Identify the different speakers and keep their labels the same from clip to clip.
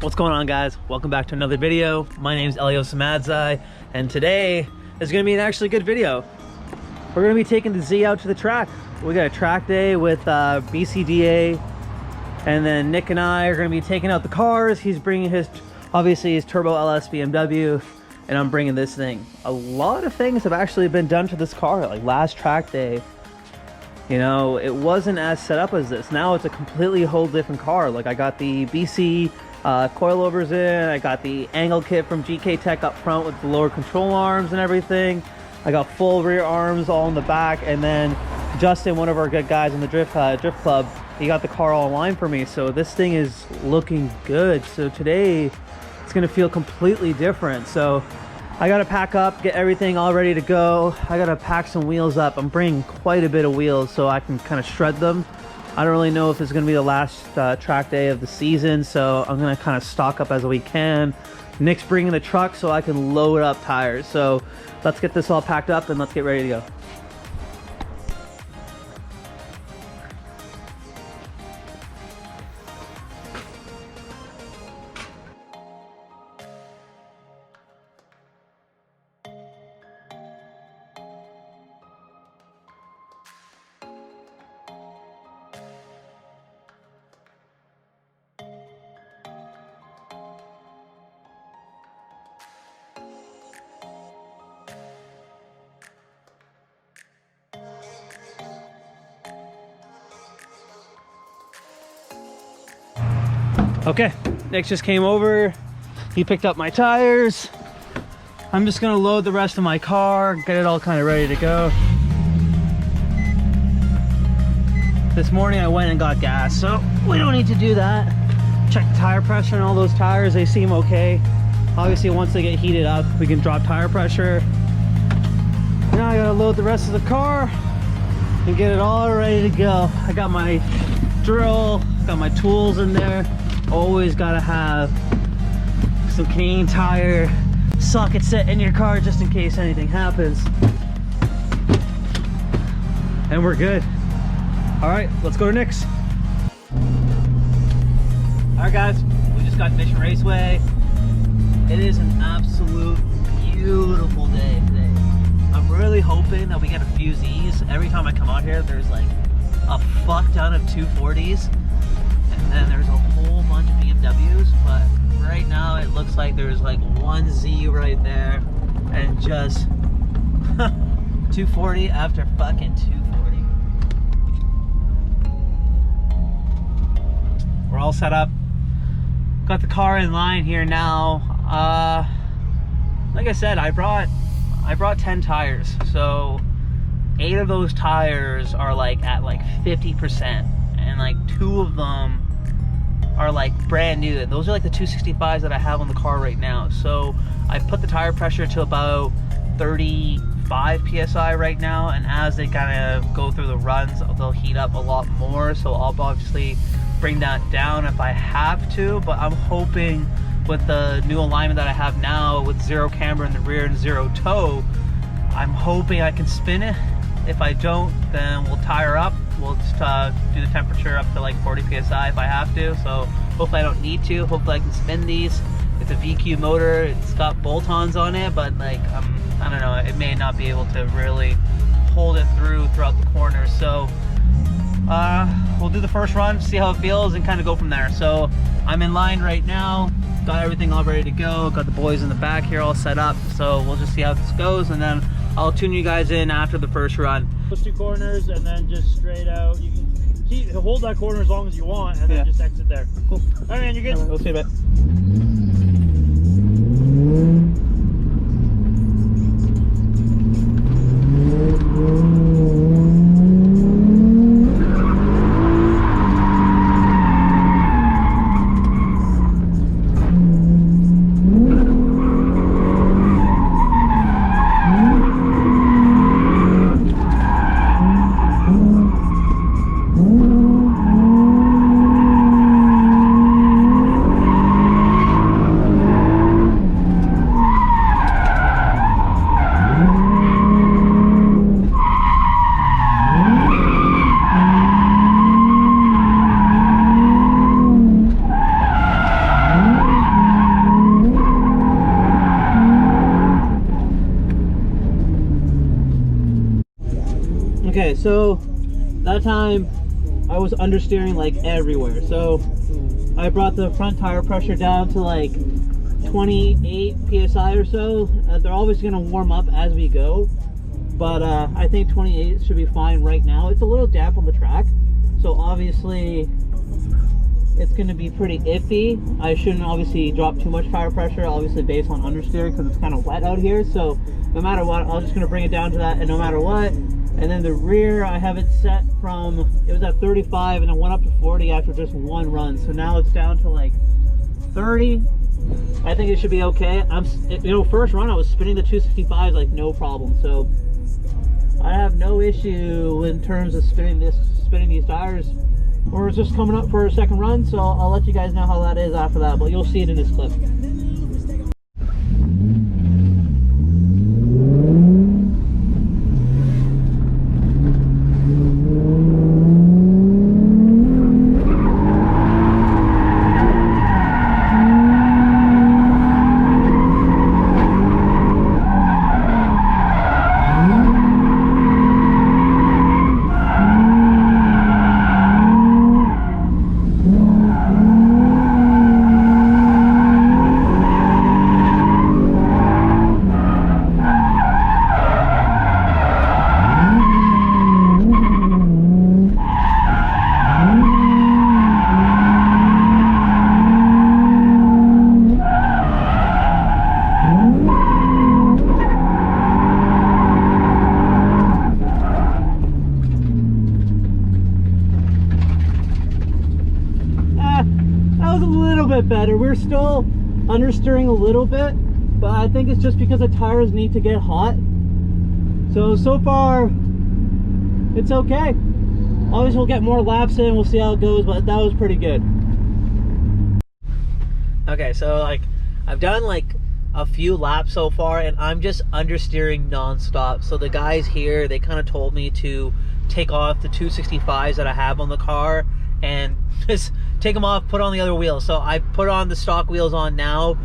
Speaker 1: What's going on, guys? Welcome back to another video. My name is Elios Samadzai, and today is going to be an actually good video. We're going to be taking the Z out to the track. We got a track day with BCDA, and then Nick and I are going to be taking out the cars. He's bringing his, obviously, his Turbo LS BMW, and I'm bringing this thing. A lot of things have actually been done to this car. Like last track day, you know, it wasn't as set up as this. Now it's a completely whole different car. Like I got the BC coilovers in, I got the angle kit from GK Tech up front with the lower control arms and everything. I got full rear arms all in the back, and then Justin, one of our good guys in the drift club, he got the car all aligned for me. So this thing is looking good. So today it's gonna feel completely different. So I gotta pack up, get everything all ready to go. I gotta pack some wheels up. I'm bringing quite a bit of wheels so I can kind of shred them. I don't really know if it's gonna be the last track day of the season, so I'm gonna kind of stock up as we can. Nick's bringing the truck so I can load up tires. So let's get this all packed up and let's get ready to go. Okay, Nick just came over. He picked up my tires. I'm just gonna load the rest of my car, get it all kind of ready to go. This morning I went and got gas, so we don't need to do that. Check the tire pressure on all those tires, they seem okay. Obviously once they get heated up, we can drop tire pressure. Now I gotta load the rest of the car and get it all ready to go. I got my drill, got my tools in there. Always gotta have some Canadian Tire socket set in your car just in case anything happens. And we're good. All right, let's go to Nick's. All right, guys, we just got Mission Raceway. It is an absolute beautiful day today. I'm really hoping that we get a few Z's. Every time I come out here, there's like a fuck ton of 240s. And then there's a whole bunch of BMWs, but right now it looks like there's like one Z right there and just 240 after fucking 240. We're all set up. Got the car in line here now. Like I said, I brought 10 tires. So 8 of those tires are like at like 50%. And like 2 of them are like brand new. Those are like the 265s that I have on the car right now. So I put the tire pressure to about 35 psi right now, and as they kind of go through the runs, they'll heat up a lot more. So I'll obviously bring that down if I have to, but I'm hoping with the new alignment that I have now with 0 camber in the rear and 0 toe, I'm hoping I can spin it. If I don't, then we'll tire up. We'll just do the temperature up to like 40 psi if I have to. So hopefully I don't need to. Hopefully I can spin these. It's a VQ motor. It's got bolt-ons on it, but like I don't know. It may not be able to really hold it throughout the corners. So we'll do the first run, see how it feels, and kind of go from there. So I'm in line right now. Got everything all ready to go. Got the boys in the back here all set up. So we'll just see how this goes, and then I'll tune you guys in after the first run.
Speaker 2: Those 2 corners and then just straight out. You can hold that corner as long as you want, and then just exit there.
Speaker 1: Cool.
Speaker 2: All right, man, you're good.
Speaker 1: All right, we'll see you in a bit. Okay, so that time I was understeering like everywhere. So I brought the front tire pressure down to like 28 psi or so. They're always going to warm up as we go, but I think 28 should be fine right now. It's a little damp on the track, so obviously it's going to be pretty iffy. I shouldn't obviously drop too much tire pressure, obviously based on understeer, because it's kind of wet out here. So no matter what, I'm just going to bring it down to that, and no matter what. And then the rear, I have it set from, it was at 35 and it went up to 40 after just one run. So now it's down to like 30. I think it should be okay. First run I was spinning the 265s like no problem. So I have no issue in terms of spinning these tires. We're just coming up for a second run, so I'll let you guys know how that is after that, but you'll see it in this clip. Better. We're still understeering a little bit, but I think it's just because the tires need to get hot. So far it's okay. Obviously we'll get more laps in, we'll see how it goes, but that was pretty good. Okay, so like I've done like a few laps so far and I'm just understeering non-stop. So the guys here, they kind of told me to take off the 265s that I have on the car and just take them off, put on the other wheels. So I put on the stock wheels on now.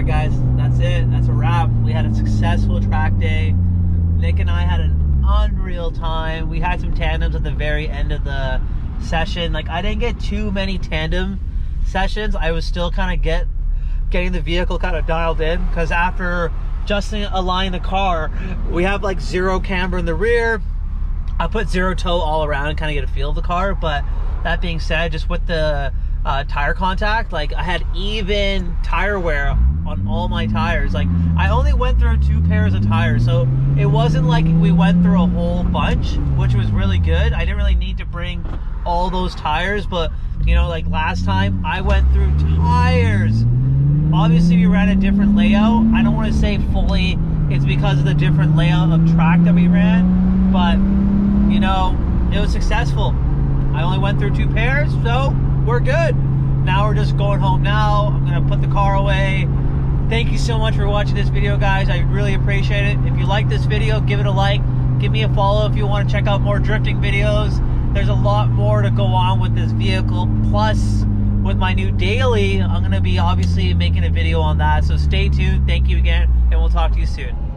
Speaker 1: right, guys, that's it. That's a wrap. We had a successful track day. Nick and I had an unreal time. We had some tandems at the very end of the session. Like, I didn't get too many tandem sessions. I was still kind of getting the vehicle kind of dialed in, because after just aligning the car, we have like zero camber in the rear. I put zero toe all around and kind of get a feel of the car. But that being said, just with the tire contact, like, I had even tire wear on all my tires. Like, I only went through 2 pairs of tires, so it wasn't like we went through a whole bunch, which was really good. I didn't really need to bring all those tires, but you know, like last time I went through tires. Obviously we ran a different layout. I don't want to say fully it's because of the different layout of track that we ran, but you know, it was successful. I only went through 2 pairs, so we're good. Now we're just going home now. I'm gonna put the car away. Thank you so much for watching this video, guys. I really appreciate it. If you like this video, give it a like. Give me a follow if you want to check out more drifting videos. There's a lot more to go on with this vehicle. Plus, with my new daily, I'm gonna be obviously making a video on that. So stay tuned. Thank you again, and we'll talk to you soon.